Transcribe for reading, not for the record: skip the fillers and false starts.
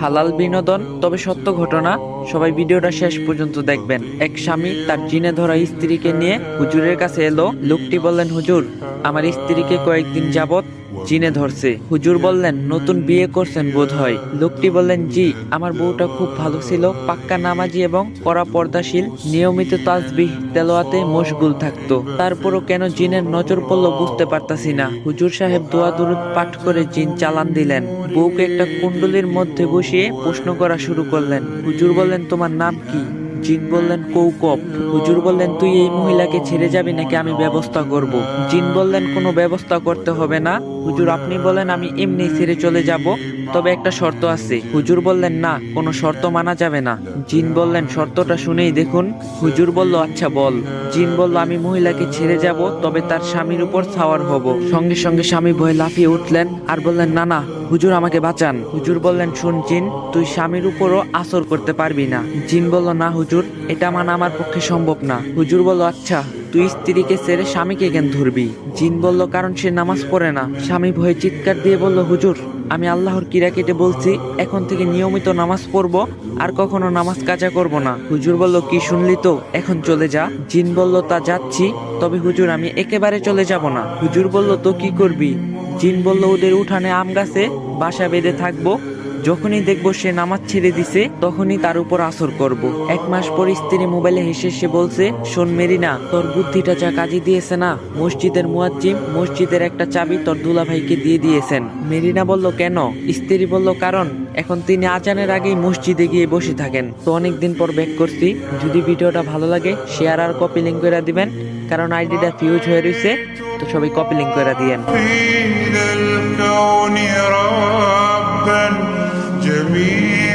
হালাল বিনোদন, তবে সত্য ঘটনা। সবাই ভিডিওটা শেষ পর্যন্ত দেখবেন। এক স্বামী তার জিনে ধরা স্ত্রীকে নিয়ে হুজুরের কাছে এলো। লোকটি বললেন, হুজুর, আমার স্ত্রীকে কয়েকদিন যাবত জিনে ধরছে। হুজুর বললেন, নতুন বিয়ে করছেন বোধ হয়। লোকটি বললেন, জি, আমার বউটা খুব ভালো ছিল, পাক্কা নামাজি এবং কড়া পর্দাশীল, নিয়মিত তাসবিহ তেলাওয়াতে মশগুল থাকতো। তারপরও কেন জিনের নজর পড়লো বুঝতে পারতাছি না। হুজুর সাহেব দোয়া দুরুদ পাঠ করে জিন চালান দিলেন। বউকে একটা কুণ্ডলীর মধ্যে বসিয়ে প্রশ্ন করা শুরু করলেন। হুজুর বললেন, তোমার নাম কি? জিন বললেন, কৌকব। হুজুর বললেন, তুই এই মহিলাকে ছেড়ে যাবি নাকি আমি ব্যবস্থা করব? জিন বললেন, কোনো ব্যবস্থা করতে হবে না। হুজুর, আপনি বলেন আমি এমনি ছেড়ে চলে যাব, তবে একটা শর্ত আছে। হুজুর বললেন, না, কোনো শর্ত মানা যাবে না। জিন বললেন, শর্তটা শুনেই দেখুন। হুজুর বলল, আচ্ছা বল। জিন বলল, আমি মহিলাকে ছেড়ে যাব, তবে তার স্বামীর উপর সাওয়ার হব। সঙ্গে সঙ্গে স্বামী ভয়ে লাফিয়ে উঠলেন আর বললেন, না না হুজুর, আমাকে বাঁচান। হুজুর বললেন, শুন জিন, তুই স্বামীর উপরও আসর করতে পারবি না। জিন বলল, না হুজুর, এটা মানা আমার পক্ষে সম্ভব না। হুজুর বলল, আচ্ছা, তুই স্ত্রীকে ছেড়ে স্বামীকে কেন ধরবি? জিন বলল, কারণ সে নামাজ পড়ে না। স্বামী ভয়ে চিৎকার দিয়ে বলল, হুজুর, আমি আল্লাহর কিরা কেটে বলছি, এখন থেকে নিয়মিত নামাজ পড়বো, আর কখনো নামাজ কাজা করব না। হুজুর বলল, কি শুনলি তো, এখন চলে যা। জিন বলল, তা যাচ্ছি, তবে হুজুর আমি একেবারে চলে যাব না। হুজুর বলল, তো কি করবি? জিন বলল, ওদের উঠানে আম গাছে বাসা বেঁধে থাকবো। যখনই দেখবো সে নামাজ ছেড়ে দিছে, তখনই তার উপর আসর করব। 1 মাস পর স্ত্রী মোবাইলে হেসে হেসে বলছে, শোন মেরিনা, তোর বুদ্ধিটা যা কাজে দিয়েছে না, মসজিদের মুয়াজ্জিম মসজিদের একটা চাবি তোর দুলাভাইকে দিয়ে দিয়েছেন। মেরিনা বলল, কেন? স্ত্রী বলল, কারণ এখন তিনি আজানের আগেই মসজিদে গিয়ে বসে থাকেন। তো অনেকদিন পর ব্যাক করছি। যদি ভিডিওটা ভালো লাগে শেয়ার আর কপি লিঙ্ক করে দিবেন, কারণ আইডিটা ফিউজ হয়ে রয়েছে। তো সবাই কপি লিঙ্ক করে দিয়েন। جميل